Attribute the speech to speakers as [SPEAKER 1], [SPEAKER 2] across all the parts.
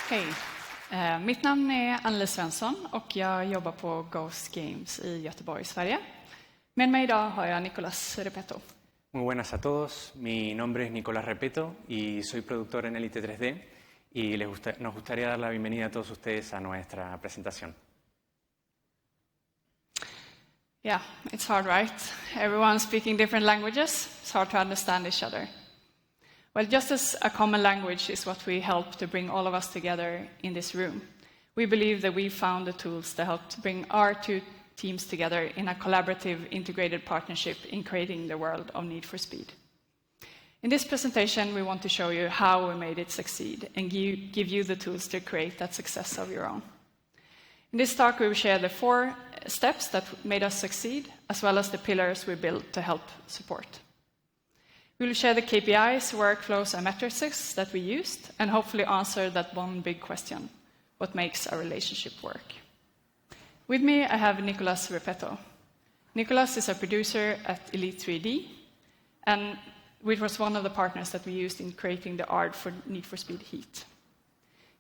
[SPEAKER 1] Hej, mitt namn är Annelie Svensson och jag jobbar på Ghost Games i Göteborg, Sverige. Med mig idag har jag Nicolas Repetto.
[SPEAKER 2] Muy buenas a todos, mi nombre es Nicolas Repetto y soy productor en Elite 3D y nos gustaría dar la bienvenida a todos ustedes a nuestra presentación.
[SPEAKER 1] Yeah, it's hard, right? Everyone speaking different languages, it's hard to understand each other. Well, just as a common language is what we help to bring all of us together in this room, we believe that we found the tools that help to bring our two teams together in a collaborative, integrated partnership in creating the world of Need for Speed. In this presentation, we want to show you how we made it succeed and give you the tools to create that success of your own. In this talk, we will share the 4 steps that made us succeed, as well as the pillars we built to help support. We will share the KPIs, workflows, and metrics that we used, and hopefully answer that one big question: what makes a relationship work? With me, I have Nicolas Repetto. Nicolas is a producer at Elite 3D, and which was one of the partners that we used in creating the art for Need for Speed Heat.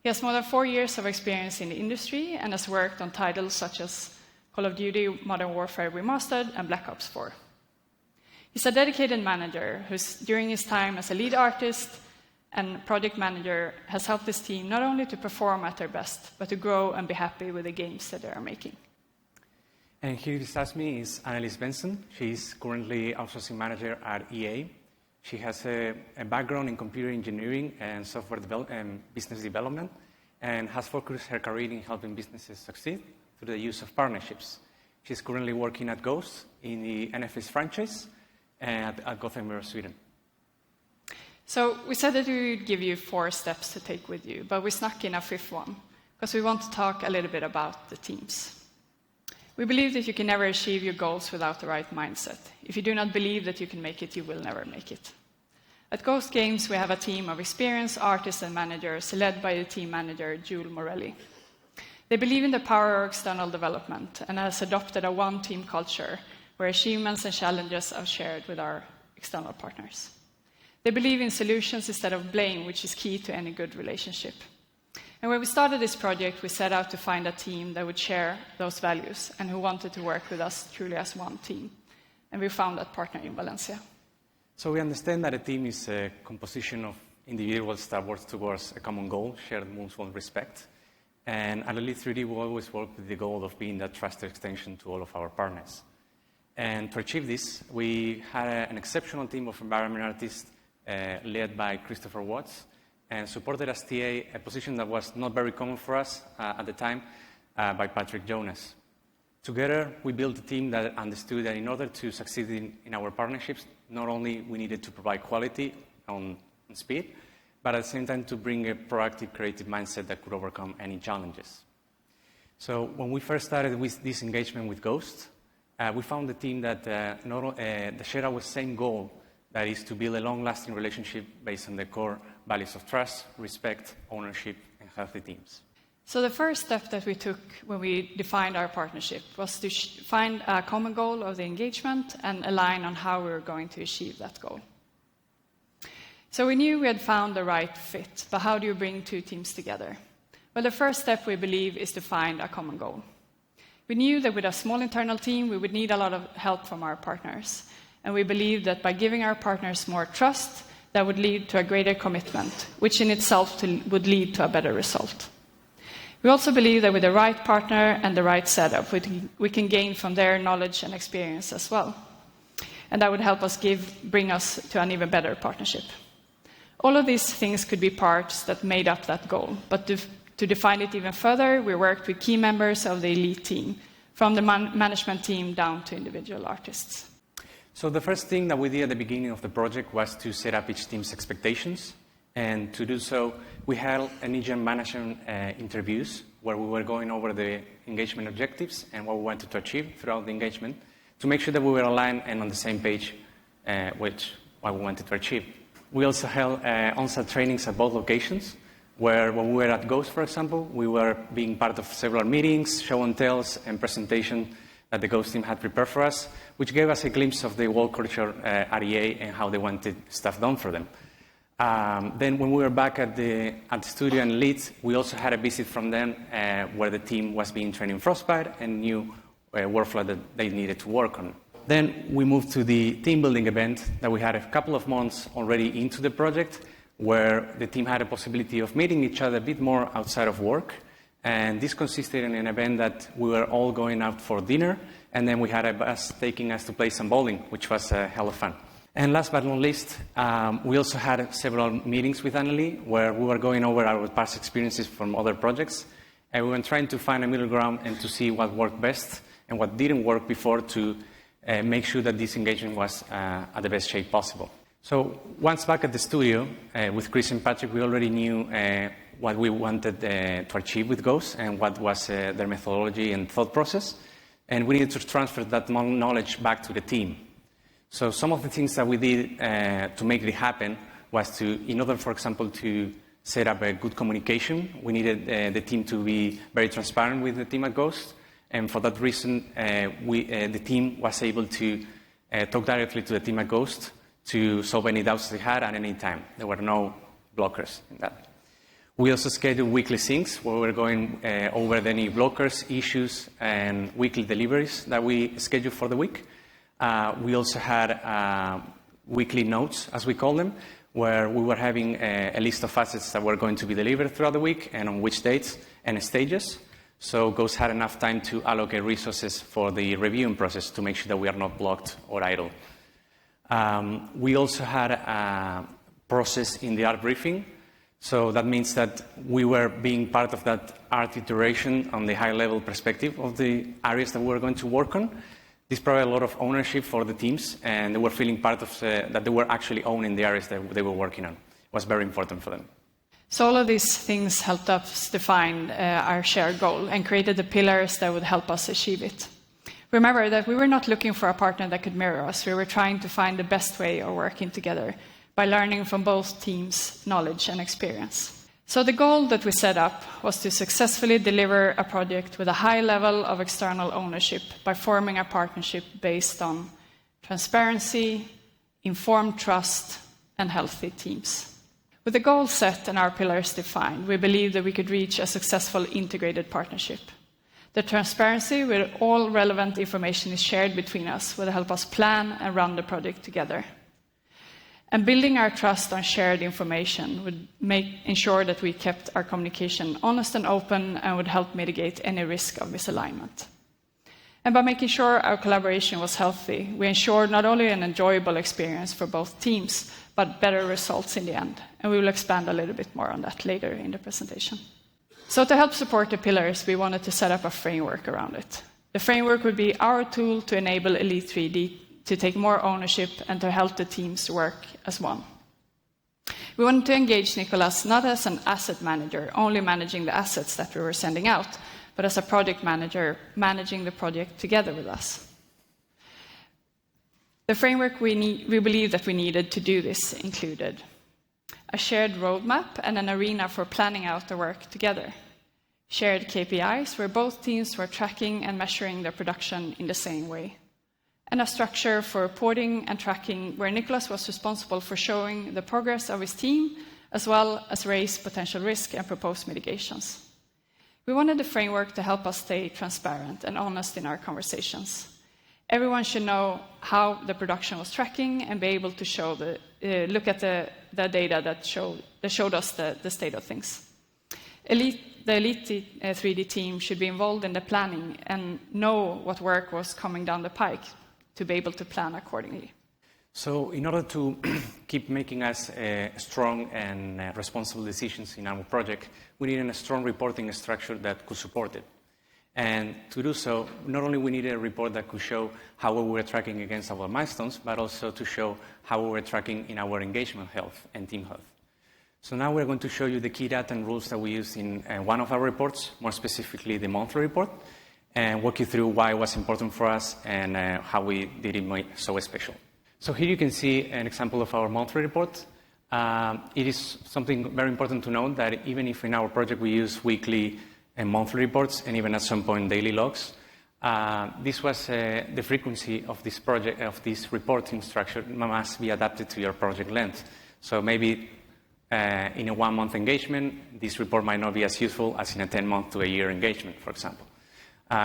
[SPEAKER 1] He has more than 4 years of experience in the industry and has worked on titles such as Call of Duty, Modern Warfare Remastered, and Black Ops 4. He's a dedicated manager who's, during his time as a lead artist and project manager, has helped his team not only to perform at their best, but to grow and be happy with the games that they are making.
[SPEAKER 2] And here beside me is Annelie Svensson. She's currently outsourcing manager at EA. She has a background in computer engineering and software business development, and has focused her career in helping businesses succeed through the use of partnerships. She's currently working at Ghost in the NFS franchise and at Gothenburg, Sweden.
[SPEAKER 1] So we said that we would give you 4 steps to take with you, but we snuck in a 5th one, because we want to talk a little bit about the teams. We believe that you can never achieve your goals without the right mindset. If you do not believe that you can make it, you will never make it. At Ghost Games, we have a team of experienced artists and managers led by the team manager, Jules Morelli. They believe in the power of external development and has adopted a one-team culture where achievements and challenges are shared with our external partners. They believe in solutions instead of blame, which is key to any good relationship. And when we started this project, we set out to find a team that would share those values and who wanted to work with us truly as one team. And we found that partner in Valencia.
[SPEAKER 2] So we understand that a team is a composition of individuals that work towards a common goal, shared mutual respect. And at Elite 3D, we always work with the goal of being that trusted extension to all of our partners. And to achieve this, we had an exceptional team of environment artists led by Christopher Watts, and supported as TA, a position that was not very common for us at the time, by Patrick Jonas. Together, we built a team that understood that in order to succeed in our partnerships, not only we needed to provide quality on speed, but at the same time to bring a proactive, creative mindset that could overcome any challenges. So when we first started with this engagement with Ghost, we found a team that shared our same goal, that is to build a long-lasting relationship based on the core values of trust, respect, ownership, and healthy teams.
[SPEAKER 1] So the first step that we took when we defined our partnership was to find a common goal of the engagement and align on how we were going to achieve that goal. So we knew we had found the right fit, but how do you bring 2 teams together? Well, the first step, we believe, is to find a common goal. We knew that with a small internal team, we would need a lot of help from our partners. And we believed that by giving our partners more trust, that would lead to a greater commitment, which in itself would lead to a better result. We also believe that with the right partner and the right setup, we can gain from their knowledge and experience as well. And that would help us bring us to an even better partnership. All of these things could be parts that made up that goal, but to define it even further, we worked with key members of the Elite team, from the management team down to individual artists.
[SPEAKER 2] So the first thing that we did at the beginning of the project was to set up each team's expectations. And to do so, we held initial management interviews where we were going over the engagement objectives and what we wanted to achieve throughout the engagement to make sure that we were aligned and on the same page with what we wanted to achieve. We also held on-site trainings at both locations, where when we were at Ghost, for example, we were being part of several meetings, show and tells, and presentation that the Ghost team had prepared for us, which gave us a glimpse of the work culture at EA and how they wanted stuff done for them. Then when we were back at the studio in Leeds, we also had a visit from them where the team was being trained in Frostbite and new workflow that they needed to work on. Then we moved to the team building event that we had a couple of months already into the project, where the team had a possibility of meeting each other a bit more outside of work. And this consisted in an event that we were all going out for dinner, and then we had a bus taking us to play some bowling, which was a hell of fun. And last but not least, we also had several meetings with Annelie, where we were going over our past experiences from other projects, and we were trying to find a middle ground and to see what worked best and what didn't work before to make sure that this engagement was at the best shape possible. So once back at the studio with Chris and Patrick, we already knew what we wanted to achieve with Ghost and what was their methodology and thought process. And we needed to transfer that knowledge back to the team. So some of the things that we did to make it happen was to, in order, for example, to set up a good communication, we needed the team to be very transparent with the team at Ghost. And for that reason, the team was able to talk directly to the team at Ghost to solve any doubts they had at any time. There were no blockers in that. We also scheduled weekly syncs where we were going over any blockers, issues, and weekly deliveries that we scheduled for the week. We also had weekly notes, as we call them, where we were having a list of assets that were going to be delivered throughout the week and on which dates and stages. So Ghost had enough time to allocate resources for the reviewing process to make sure that we are not blocked or idle. We also had a process in the art briefing. So that means that we were being part of that art iteration on the high-level perspective of the areas that we were going to work on. This provided a lot of ownership for the teams, and they were feeling part of that they were actually owning the areas that they were working on. It was very important for them.
[SPEAKER 1] So all of these things helped us define our shared goal and created the pillars that would help us achieve it. Remember that we were not looking for a partner that could mirror us. We were trying to find the best way of working together by learning from both teams' knowledge and experience. So the goal that we set up was to successfully deliver a project with a high level of external ownership by forming a partnership based on transparency, informed trust, and healthy teams. With the goal set and our pillars defined, we believe that we could reach a successful integrated partnership. The transparency where all relevant information is shared between us will help us plan and run the project together. And building our trust on shared information would ensure that we kept our communication honest and open and would help mitigate any risk of misalignment. And by making sure our collaboration was healthy, we ensured not only an enjoyable experience for both teams, but better results in the end. And we will expand a little bit more on that later in the presentation. So to help support the pillars, we wanted to set up a framework around it. The framework would be our tool to enable Elite 3D to take more ownership and to help the teams work as one. We wanted to engage Nicolas not as an asset manager, only managing the assets that we were sending out, but as a project manager managing the project together with us. The framework we believe that we needed to do this included a shared roadmap and an arena for planning out the work together, shared KPIs where both teams were tracking and measuring their production in the same way, and a structure for reporting and tracking where Nicolas was responsible for showing the progress of his team, as well as raise potential risk and propose mitigations. We wanted the framework to help us stay transparent and honest in our conversations. Everyone should know how the production was tracking and be able to look at the data that showed us the state of things. The Elite 3D team should be involved in the planning and know what work was coming down the pike to be able to plan accordingly.
[SPEAKER 2] So in order to keep making us strong and responsible decisions in our project, we needed a strong reporting structure that could support it. And to do so, not only we needed a report that could show how we were tracking against our milestones, but also to show how we were tracking in our engagement health and team health. So now we're going to show you the key data and rules that we used in one of our reports, more specifically the monthly report, and walk you through why it was important for us and how we did it so special. So here you can see an example of our monthly report. It is something very important to note that even if in our project we use weekly and monthly reports, and even at some point daily logs, This was the frequency of this project, of this reporting structure must be adapted to your project length. So maybe in a 1-month engagement, this report might not be as useful as in a 10-month to a year engagement, for example.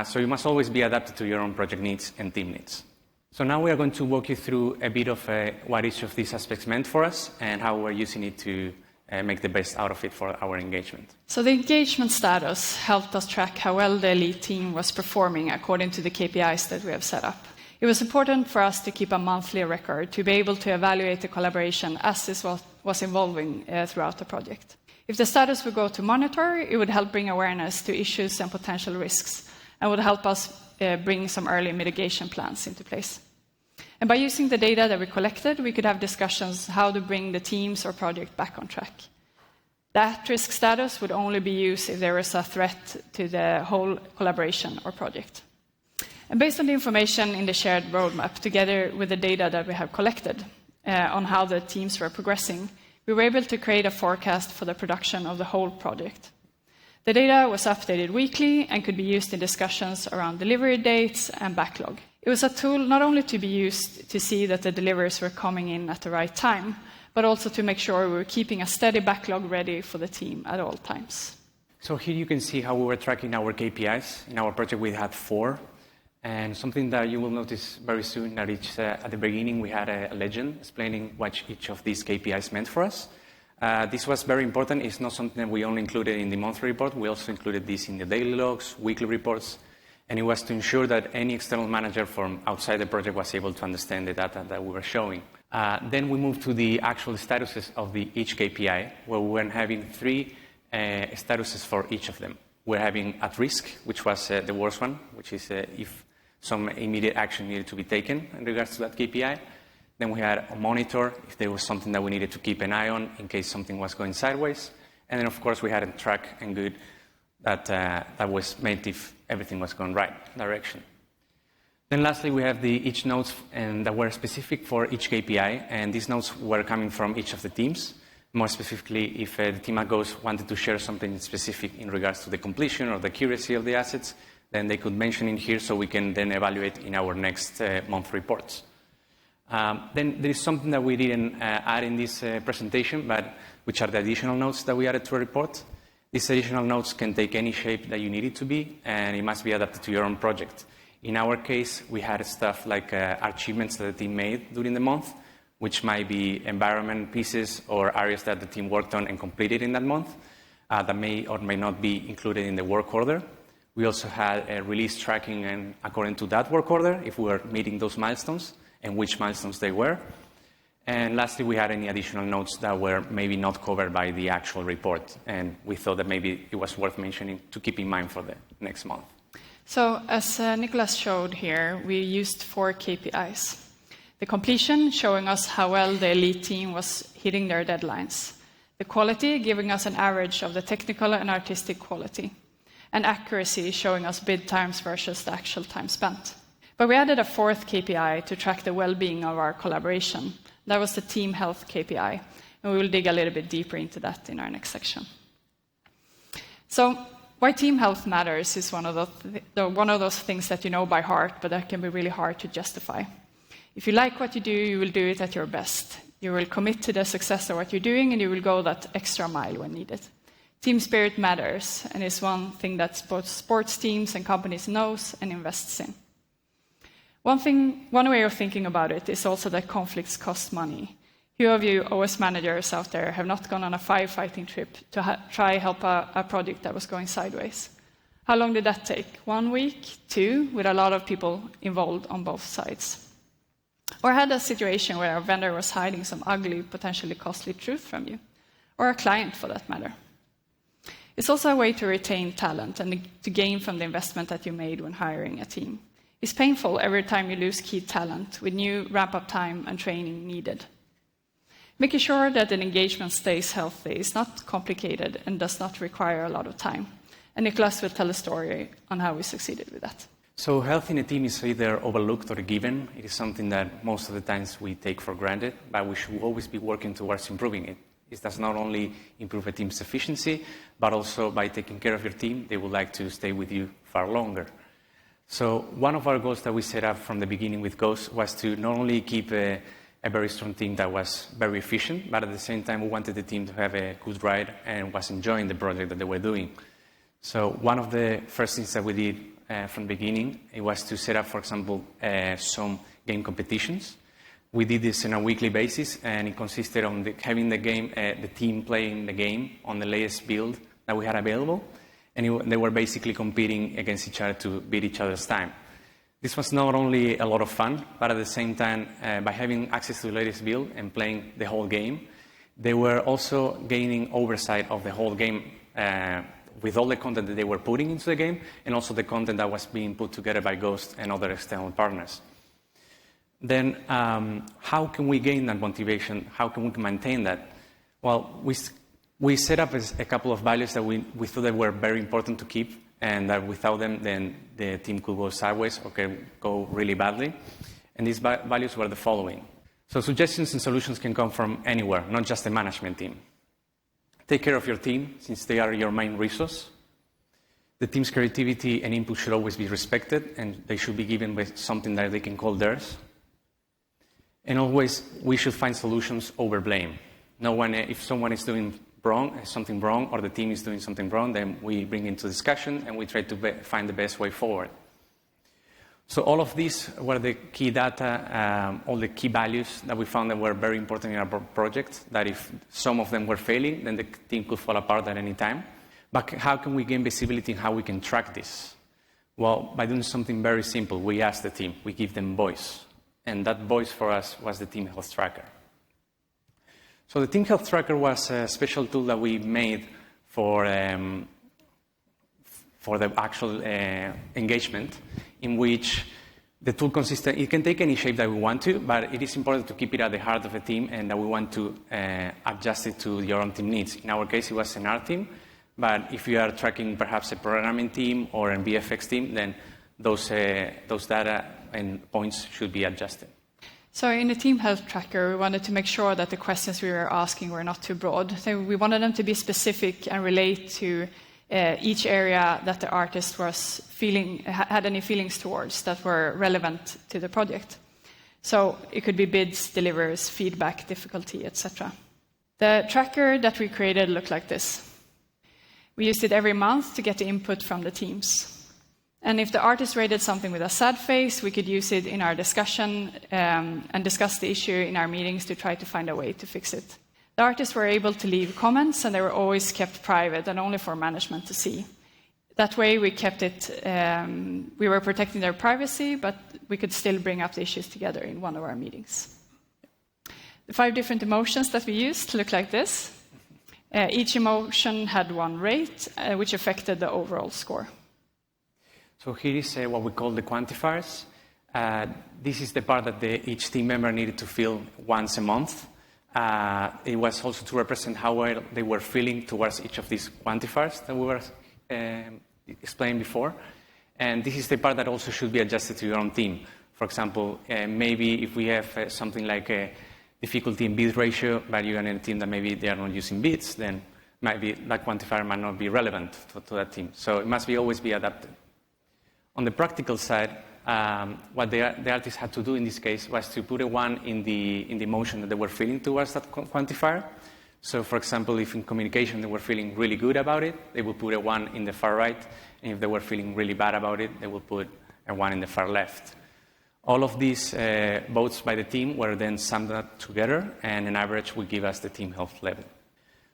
[SPEAKER 2] So you must always be adapted to your own project needs and team needs. So now we are going to walk you through a bit of what each of these aspects meant for us and how we're using it to make the best out of it for our engagement.
[SPEAKER 1] So the engagement status helped us track how well the elite team was performing according to the KPIs that we have set up. It was important for us to keep a monthly record to be able to evaluate the collaboration as this was evolving throughout the project. If the status would go to monitor, it would help bring awareness to issues and potential risks and would help us bring some early mitigation plans into place. And by using the data that we collected, we could have discussions how to bring the teams or project back on track. The at-risk status would only be used if there was a threat to the whole collaboration or project. And based on the information in the shared roadmap, together with the data that we have collected on how the teams were progressing, we were able to create a forecast for the production of the whole project. The data was updated weekly and could be used in discussions around delivery dates and backlog. It was a tool not only to be used to see that the deliveries were coming in at the right time, but also to make sure we were keeping a steady backlog ready for the team at all times.
[SPEAKER 2] So here you can see how we were tracking our KPIs. In our project we had 4. And something that you will notice very soon that at the beginning we had a legend explaining what each of these KPIs meant for us. This was very important. It's not something that we only included in the monthly report. We also included this in the daily logs, weekly reports, and it was to ensure that any external manager from outside the project was able to understand the data that we were showing. Then we moved to the actual statuses of each KPI, where we were having 3 statuses for each of them. We're having at risk, which was the worst one, which is if some immediate action needed to be taken in regards to that KPI. Then we had a monitor, if there was something that we needed to keep an eye on in case something was going sideways. And then, of course, we had a track and good that was made if everything was going right direction. Then lastly, we have each notes that were specific for each KPI, and these notes were coming from each of the teams. More specifically, if the team at Ghost wanted to share something specific in regards to the completion or the accuracy of the assets, then they could mention in here so we can then evaluate in our next month reports. Then there is something that we didn't add in this presentation, but which are the additional notes that we added to a report. These additional notes can take any shape that you need it to be, and it must be adapted to your own project. In our case, we had stuff like achievements that the team made during the month, which might be environment pieces or areas that the team worked on and completed in that month that may or may not be included in the work order. We also had a release tracking and according to that work order, if we were meeting those milestones and which milestones they were. And lastly, we had any additional notes that were maybe not covered by the actual report. And we thought that maybe it was worth mentioning to keep in mind for the next month.
[SPEAKER 1] So as Nicolas showed here, we used 4 KPIs. The completion, showing us how well the elite team was hitting their deadlines. The quality, giving us an average of the technical and artistic quality. And accuracy, showing us bid times versus the actual time spent. But we added a 4th KPI to track the well-being of our collaboration. That was the team health KPI, and we will dig a little bit deeper into that in our next section. So why team health matters is one of those things that you know by heart, but that can be really hard to justify. If you like what you do, you will do it at your best. You will commit to the success of what you're doing, and you will go that extra mile when needed. Team spirit matters, and is one thing that both sports teams and companies knows and invests in. One way of thinking about it is also that conflicts cost money. Few of you OS managers out there have not gone on a firefighting trip to try help a project that was going sideways. How long did that take? 1 week? 2? With a lot of people involved on both sides. Or had a situation where a vendor was hiding some ugly, potentially costly truth from you. Or a client, for that matter. It's also a way to retain talent and to gain from the investment that you made when hiring a team. It's painful every time you lose key talent with new ramp-up time and training needed. Making sure that an engagement stays healthy is not complicated and does not require a lot of time. And Nicolas will tell a story on how we succeeded with that.
[SPEAKER 2] So health in a team is either overlooked or given. It is something that most of the times we take for granted, but we should always be working towards improving it. It does not only improve a team's efficiency, but also by taking care of your team, they would like to stay with you far longer. So one of our goals that we set up from the beginning with Ghost was to not only keep a very strong team that was very efficient, but at the same time we wanted the team to have a good ride and was enjoying the project that they were doing. So one of the first things that we did from the beginning, it was to set up, for example, some game competitions. We did this on a weekly basis, and it consisted on having the team playing the game on the latest build that we had available, and they were basically competing against each other to beat each other's time. This was not only a lot of fun, but at the same time, by having access to the latest build and playing the whole game, they were also gaining oversight of the whole game with all the content that they were putting into the game, and also the content that was being put together by Ghost and other external partners. Then how can we gain that motivation? How can we maintain that? Well, we set up a couple of values that we thought that were very important to keep, and that without them, then the team could go sideways or can go really badly. And these values were the following. So suggestions and solutions can come from anywhere, not just the management team. Take care of your team, since they are your main resource. The team's creativity and input should always be respected, and they should be given with something that they can call theirs. And always, we should find solutions over blame. If someone is doing something wrong, or the team is doing something wrong, then we bring into discussion and we try to find the best way forward. So all of these were the key data, all the key values that we found that were very important in our project, that if some of them were failing, then the team could fall apart at any time. But how can we gain visibility and how we can track this? Well, by doing something very simple. We ask the team, we give them voice. And that voice for us was the Team Health Tracker. So the Team Health Tracker was a special tool that we made for the actual engagement, in which the tool consisted, it can take any shape that we want to, but it is important to keep it at the heart of the team, and that we want to adjust it to your own team needs. In our case, it was an art team, but if you are tracking perhaps a programming team or a VFX team, then those data and points should be adjusted.
[SPEAKER 1] So in the Team Health Tracker, we wanted to make sure that the questions we were asking were not too broad. So we wanted them to be specific and relate to each area that the artist was had any feelings towards that were relevant to the project. So it could be bids, delivers, feedback, difficulty, etc. The tracker that we created looked like this. We used it every month to get the input from the teams. And if the artist rated something with a sad face, we could use it in our discussion and discuss the issue in our meetings to try to find a way to fix it. The artists were able to leave comments, and they were always kept private and only for management to see. That way we kept it, we were protecting their privacy, but we could still bring up the issues together in one of our meetings. The 5 different emotions that we used look like this. Each emotion had one rate, which affected the overall score.
[SPEAKER 2] So here is what we call the quantifiers. This is the part that each team member needed to fill once a month. It was also to represent how well they were feeling towards each of these quantifiers that we were explaining before. And this is the part that also should be adjusted to your own team. For example, maybe if we have something like a difficulty in bid ratio, but you're in a team that maybe they are not using bids, then maybe that quantifier might not be relevant to that team. So it must always be adapted. On the practical side, what the artist had to do in this case was to put a 1 in the emotion that they were feeling towards that quantifier. So, for example, if in communication they were feeling really good about it, they would put a 1 in the far right, and if they were feeling really bad about it, they would put a 1 in the far left. All of these votes by the team were then summed up together, and an average would give us the team health level.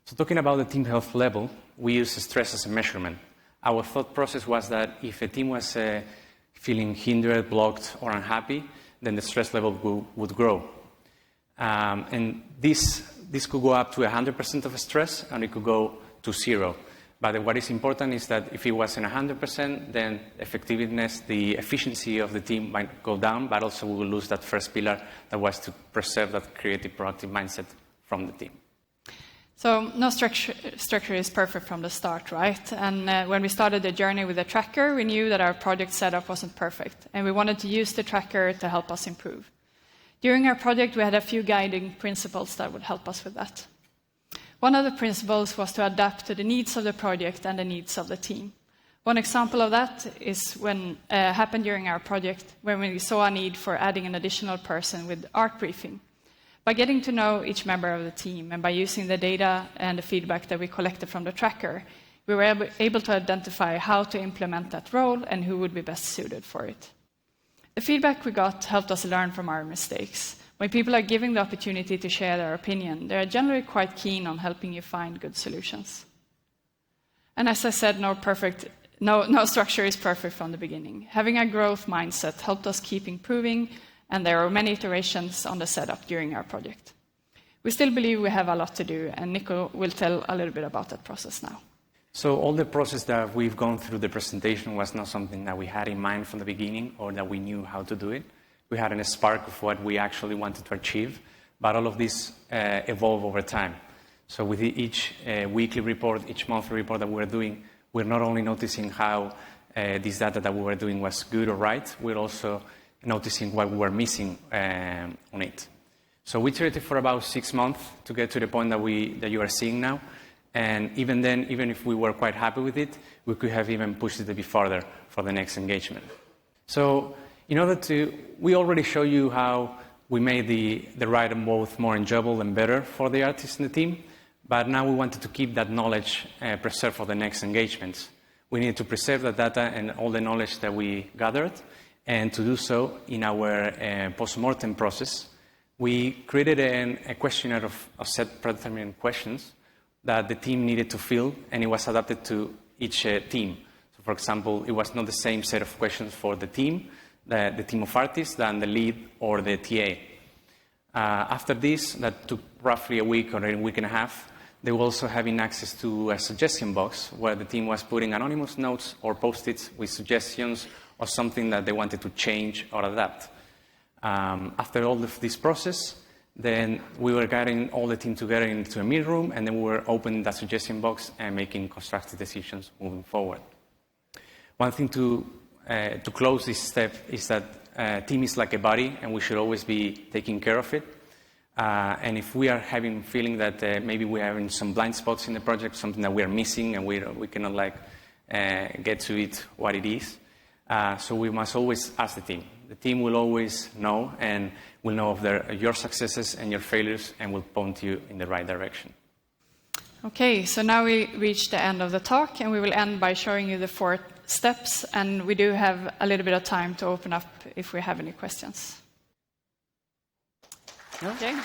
[SPEAKER 2] So talking about the team health level, we use stress as a measurement. Our thought process was that if a team was feeling hindered, blocked, or unhappy, then the stress level would grow. And this could go up to 100% of stress, and it could go to 0. But what is important is that if it was in 100%, then effectiveness, the efficiency of the team might go down, but also we will lose that first pillar that was to preserve that creative, proactive mindset from the team.
[SPEAKER 1] So no structure is perfect from the start, right? And when we started the journey with the tracker, we knew that our project setup wasn't perfect, and we wanted to use the tracker to help us improve. During our project, we had a few guiding principles that would help us with that. One of the principles was to adapt to the needs of the project and the needs of the team. One example of that is when happened during our project when we saw a need for adding an additional person with art briefing. By getting to know each member of the team and by using the data and the feedback that we collected from the tracker, we were able to identify how to implement that role and who would be best suited for it. The feedback we got helped us learn from our mistakes. When people are given the opportunity to share their opinion, they are generally quite keen on helping you find good solutions. And as I said, no structure is perfect from the beginning. Having a growth mindset helped us keep improving, and there are many iterations on the setup during our project. We still believe we have a lot to do, and Nico will tell a little bit about that process now.
[SPEAKER 2] So all the process that we've gone through the presentation was not something that we had in mind from the beginning or that we knew how to do it. We had a spark of what we actually wanted to achieve, but all of this evolved over time. So with each weekly report, each monthly report that we're doing, we're not only noticing how this data that we were doing was good or right, we're also noticing what we were missing on it. So we iterated for about 6 months to get to the point that you are seeing now. And even then, even if we were quite happy with it, we could have even pushed it a bit further for the next engagement. So we already show you how we made the ride and both more enjoyable and better for the artists in the team. But now we wanted to keep that knowledge preserved for the next engagements. We needed to preserve that data and all the knowledge that we gathered. And to do so, in our postmortem process, we created a questionnaire of set predetermined questions that the team needed to fill, and it was adapted to each team. So, for example, it was not the same set of questions for the team of artists, than the lead or the TA. After this, that took roughly a week or a week and a half, they were also having access to a suggestion box where the team was putting anonymous notes or post-its with suggestions or something that they wanted to change or adapt. After all of this process, then we were getting all the team together into a meeting room, and then we were opening that suggestion box and making constructive decisions moving forward. One thing to close this step is that team is like a body, and we should always be taking care of it. And if we are feeling that maybe we are having some blind spots in the project, something that we are missing, and we cannot get to it what it is, so we must always ask the team. The team will always know, and will know of your successes and your failures, and will point you in the right direction.
[SPEAKER 1] Okay, so now we reach the end of the talk, and we will end by showing you the 4 steps, and we do have a little bit of time to open up if we have any questions.
[SPEAKER 2] No?
[SPEAKER 1] Okay. And